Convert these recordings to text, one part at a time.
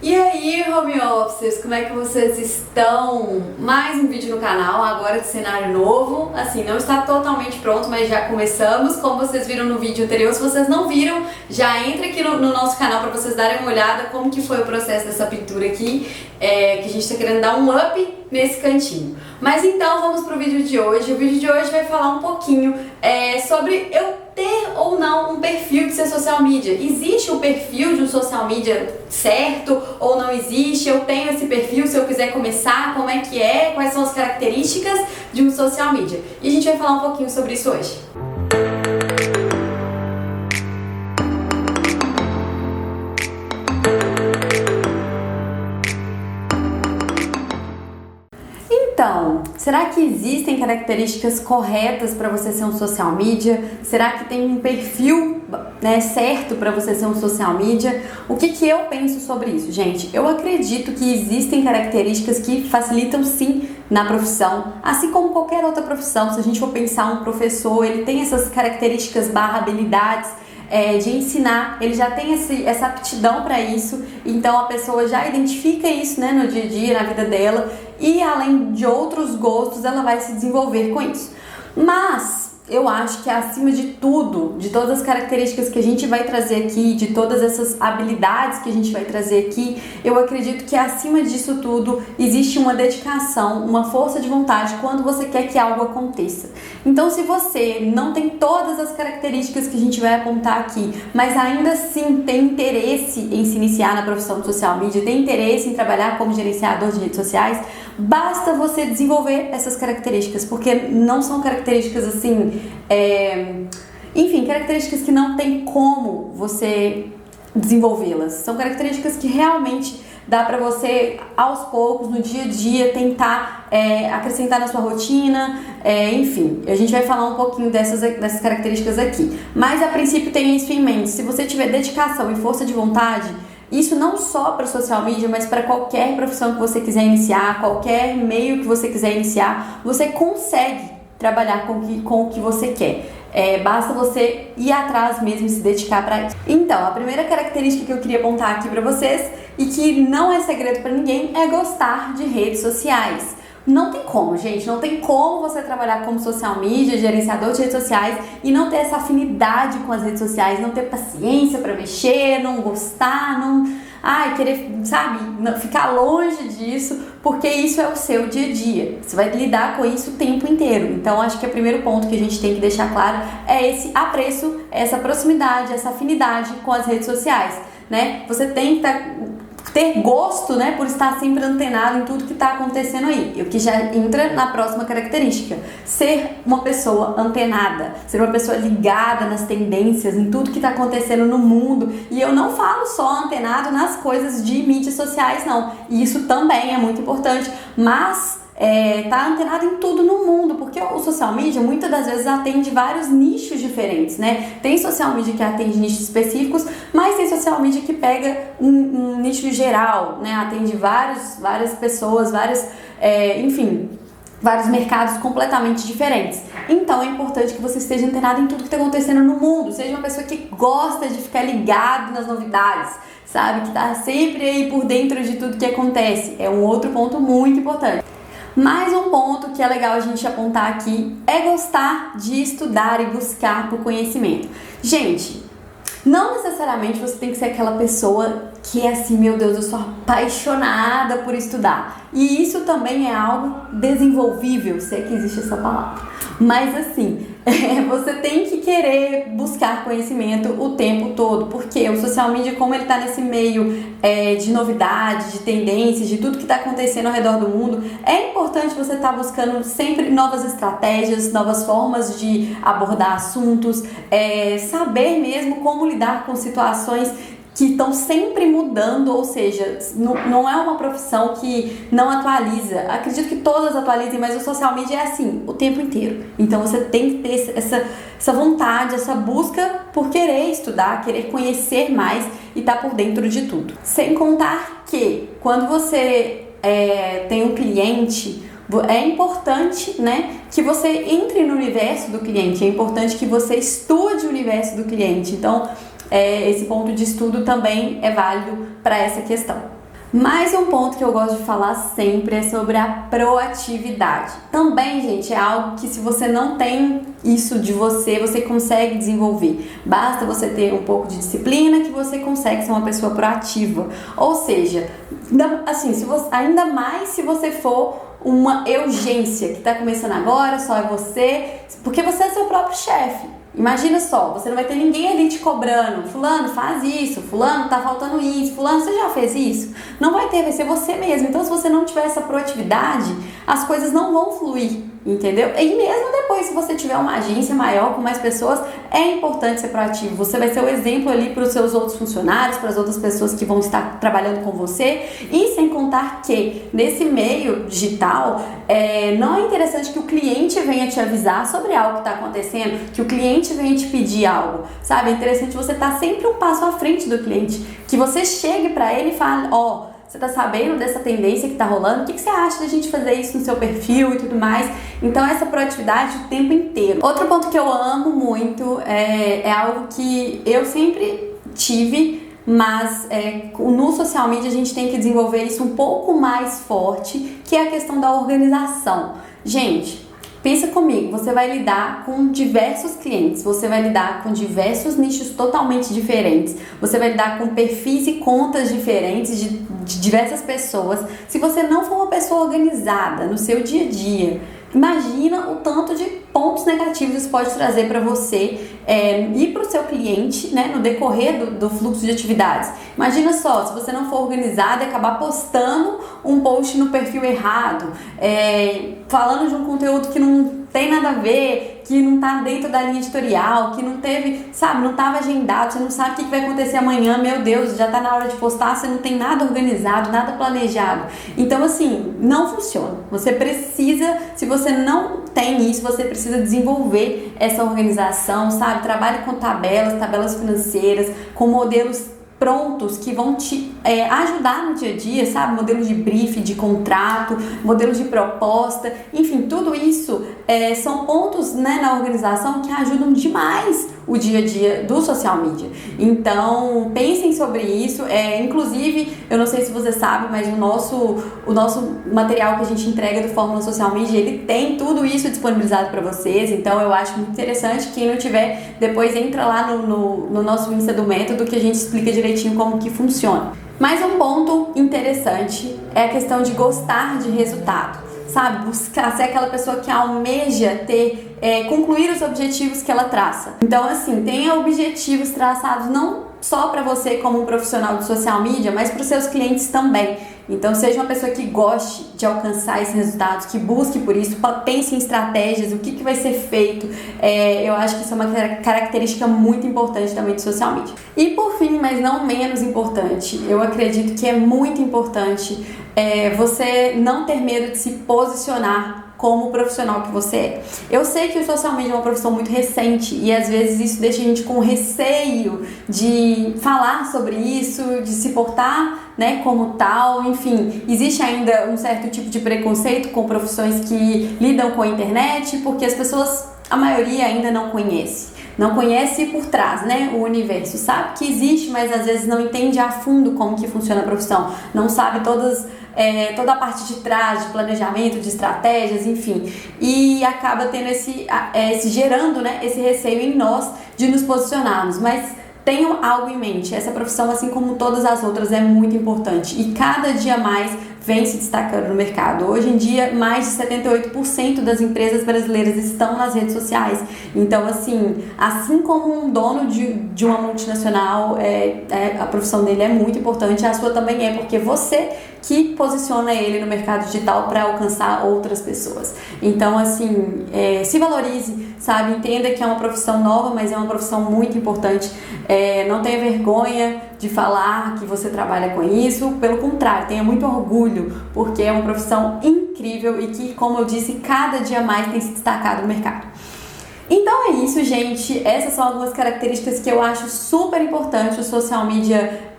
E aí, home offices, como é que vocês estão? Mais um vídeo no canal, agora de cenário novo. Assim, não está totalmente pronto, mas já começamos. Como vocês viram no vídeo anterior, se vocês não viram, já entra aqui no nosso canal para vocês darem uma olhada como que foi o processo dessa pintura aqui, que a gente está querendo dar um up nesse cantinho. Mas então, vamos pro vídeo de hoje. O vídeo de hoje vai falar um pouquinho sobre eu ter ou não um perfil de ser social media. Existe o perfil de um social media certo ou não existe? Eu tenho esse perfil, se eu quiser começar, como é que é? Quais são as características de um social media? E a gente vai falar um pouquinho sobre isso hoje. Então, será que existem características corretas para você ser um social media? Será que tem um perfil, certo para você ser um social media? O que eu penso sobre isso, gente? Eu acredito que existem características que facilitam sim na profissão, assim como qualquer outra profissão. Se a gente for pensar um professor, ele tem essas características / habilidades de ensinar, ele já tem essa aptidão para isso, então a pessoa já identifica isso, no dia a dia, na vida dela, e além de outros gostos, ela vai se desenvolver com isso. Mas eu acho que acima de tudo, de todas as características que a gente vai trazer aqui, de todas essas habilidades que a gente vai trazer aqui, eu acredito que acima disso tudo existe uma dedicação, uma força de vontade quando você quer que algo aconteça. Então, se você não tem todas as características que a gente vai apontar aqui, mas ainda assim tem interesse em se iniciar na profissão de social media, tem interesse em trabalhar como gerenciador de redes sociais, basta você desenvolver essas características, porque não são características assim, características que não tem como você desenvolvê-las. São características que realmente dá pra você, aos poucos, no dia a dia, tentar acrescentar na sua rotina, a gente vai falar um pouquinho dessas características aqui. Mas, a princípio, tenha isso em mente. Se você tiver dedicação e força de vontade, isso não só para social media, mas para qualquer profissão que você quiser iniciar, qualquer meio que você quiser iniciar, você consegue trabalhar com o que você quer. Basta você ir atrás mesmo e se dedicar para isso. Então, a primeira característica que eu queria apontar aqui para vocês, e que não é segredo para ninguém, é gostar de redes sociais. Não tem como, gente, não tem como você trabalhar como social media, gerenciador de redes sociais e não ter essa afinidade com as redes sociais, não ter paciência para mexer, não gostar, querer, ficar longe disso, porque isso é o seu dia a dia. Você vai lidar com isso o tempo inteiro. Então, acho que o primeiro ponto que a gente tem que deixar claro é esse apreço, essa proximidade, essa afinidade com as redes sociais, Você tem que ter gosto, por estar sempre antenado em tudo que está acontecendo aí. O que já entra na próxima característica. Ser uma pessoa antenada, ser uma pessoa ligada nas tendências, em tudo que está acontecendo no mundo. E eu não falo só antenado nas coisas de mídias sociais, não. E isso também é muito importante, mas tá antenado em tudo no mundo, porque o social media muitas das vezes atende vários nichos diferentes, Tem social media que atende nichos específicos, mas tem social media que pega um nicho geral, Atende várias pessoas, vários mercados completamente diferentes. Então é importante que você esteja antenado em tudo que está acontecendo no mundo, seja uma pessoa que gosta de ficar ligado nas novidades, que está sempre aí por dentro de tudo que acontece. É um outro ponto muito importante. Mais um ponto que é legal a gente apontar aqui é gostar de estudar e buscar por conhecimento. Gente, não necessariamente você tem que ser aquela pessoa que é assim, meu Deus, eu sou apaixonada por estudar. E isso também é algo desenvolvível, se é que existe essa palavra. Mas assim, você tem que querer buscar conhecimento o tempo todo, porque o social media, como ele está nesse meio de novidade, de tendências, de tudo que está acontecendo ao redor do mundo, é importante você estar buscando sempre novas estratégias, novas formas de abordar assuntos, saber mesmo como lidar com situações que estão sempre mudando, ou seja, não é uma profissão que não atualiza. Acredito que todas atualizem, mas o social media é assim, o tempo inteiro. Então você tem que ter essa vontade, essa busca por querer estudar, querer conhecer mais e estar por dentro de tudo. Sem contar que quando você tem um cliente, é importante, que você entre no universo do cliente, é importante que você estude o universo do cliente. Então, esse ponto de estudo também é válido para essa questão. Mais um ponto que eu gosto de falar sempre é sobre a proatividade. Também, gente, é algo que se você não tem isso de você, você consegue desenvolver. Basta você ter um pouco de disciplina que você consegue ser uma pessoa proativa. Ou seja, assim, ainda mais se você for uma urgência que está começando agora, só é você, porque você é seu próprio chefe. Imagina só, você não vai ter ninguém ali te cobrando, fulano faz isso, fulano tá faltando isso, fulano você já fez isso? Não vai ter, vai ser você mesmo. Então se você não tiver essa proatividade, as coisas não vão fluir, entendeu? E mesmo depois, se você tiver uma agência maior, com mais pessoas, é importante ser proativo. Você vai ser o exemplo ali para os seus outros funcionários, para as outras pessoas que vão estar trabalhando com você. E sem contar que nesse meio digital, não é interessante que o cliente venha te avisar sobre algo que está acontecendo, que o cliente venha te pedir algo, sabe? É interessante você estar sempre um passo à frente do cliente, que você chegue para ele e fale, você tá sabendo dessa tendência que tá rolando? O que você acha da gente fazer isso no seu perfil e tudo mais? Então, essa proatividade o tempo inteiro. Outro ponto que eu amo muito é algo que eu sempre tive, mas no social media a gente tem que desenvolver isso um pouco mais forte, que é a questão da organização. Gente, pensa comigo, você vai lidar com diversos clientes, você vai lidar com diversos nichos totalmente diferentes, você vai lidar com perfis e contas diferentes de diversas pessoas. Se você não for uma pessoa organizada no seu dia a dia, imagina o tanto de pontos negativos isso pode trazer para você e para o seu cliente, né, no decorrer do fluxo de atividades. Imagina só, se você não for organizado e acabar postando um post no perfil errado, falando de um conteúdo que não tem nada a ver, que não tá dentro da linha editorial, que não teve, sabe, não estava agendado, você não sabe o que vai acontecer amanhã, meu Deus, já tá na hora de postar, você não tem nada organizado, nada planejado. Então, assim, não funciona. Você precisa, se você não tem isso, você precisa desenvolver essa organização, sabe? Trabalhe com tabelas financeiras, com modelos prontos que vão te ajudar no dia a dia, sabe? Modelo de brief, de contrato, modelo de proposta, enfim, tudo isso são pontos, né, na organização que ajudam demais o dia a dia do social media. Então, pensem sobre isso. Inclusive, eu não sei se você sabe, mas o nosso material que a gente entrega do Fórmula Social Media, ele tem tudo isso disponibilizado para vocês. Então, eu acho muito interessante. Quem não tiver, depois entra lá no nosso Insta do Método, que a gente explica direitinho como que funciona. Mais um ponto interessante é a questão de gostar de resultado. Sabe, buscar ser aquela pessoa que almeja concluir os objetivos que ela traça. Então, assim, tenha objetivos traçados não só para você como um profissional de social media, mas para os seus clientes também. Então, seja uma pessoa que goste de alcançar esses resultados, que busque por isso, pense em estratégias, o que vai ser feito. Eu acho que isso é uma característica muito importante também do social media. E por fim, mas não menos importante, eu acredito que é muito importante você não ter medo de se posicionar como profissional que você é. Eu sei que o social media é uma profissão muito recente e às vezes isso deixa a gente com receio de falar sobre isso, de se portar, né, como tal. Enfim, existe ainda um certo tipo de preconceito com profissões que lidam com a internet, porque as pessoas, a maioria ainda não conhece por trás, né, o universo, sabe que existe, mas às vezes não entende a fundo como que funciona a profissão, não sabe toda a parte de trás, de planejamento, de estratégias, enfim, e acaba tendo gerando, né, esse receio em nós de nos posicionarmos. Mas tenham algo em mente, essa profissão, assim como todas as outras, é muito importante e cada dia mais vem se destacando no mercado. Hoje em dia, mais de 78% das empresas brasileiras estão nas redes sociais. Então, assim como um dono de uma multinacional, a profissão dele é muito importante, a sua também é, porque você que posiciona ele no mercado digital para alcançar outras pessoas. Então, se valorize, sabe? Entenda que é uma profissão nova, mas é uma profissão muito importante. Não tenha vergonha de falar que você trabalha com isso, pelo contrário, tenha muito orgulho, porque é uma profissão incrível e que, como eu disse, cada dia mais tem se destacado no mercado. Então é isso, gente. Essas são algumas características que eu acho super importante o social media,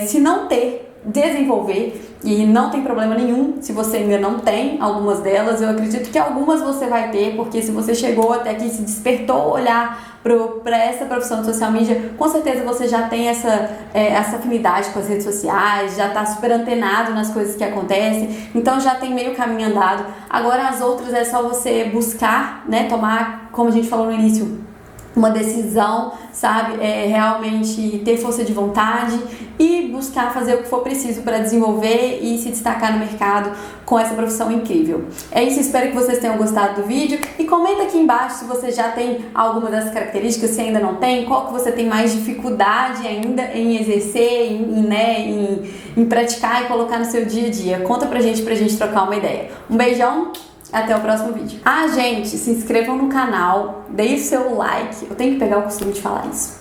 se não ter, desenvolver e não tem problema nenhum se você ainda não tem algumas delas. Eu acredito que algumas você vai ter, porque se você chegou até aqui, se despertou olhar para essa profissão de social media, com certeza você já tem essa afinidade com as redes sociais, já está super antenado nas coisas que acontecem, então já tem meio caminho andado. Agora as outras é só você buscar, né, tomar, como a gente falou no início, uma decisão, sabe? Realmente ter força de vontade e buscar fazer o que for preciso para desenvolver e se destacar no mercado com essa profissão incrível. É isso, espero que vocês tenham gostado do vídeo e comenta aqui embaixo se você já tem alguma dessas características, se ainda não tem, qual que você tem mais dificuldade ainda em exercer, em praticar e colocar no seu dia a dia. Conta pra gente trocar uma ideia. Um beijão! Até o próximo vídeo. Ah, gente, se inscrevam no canal, deixe seu like. Eu tenho que pegar o costume de falar isso.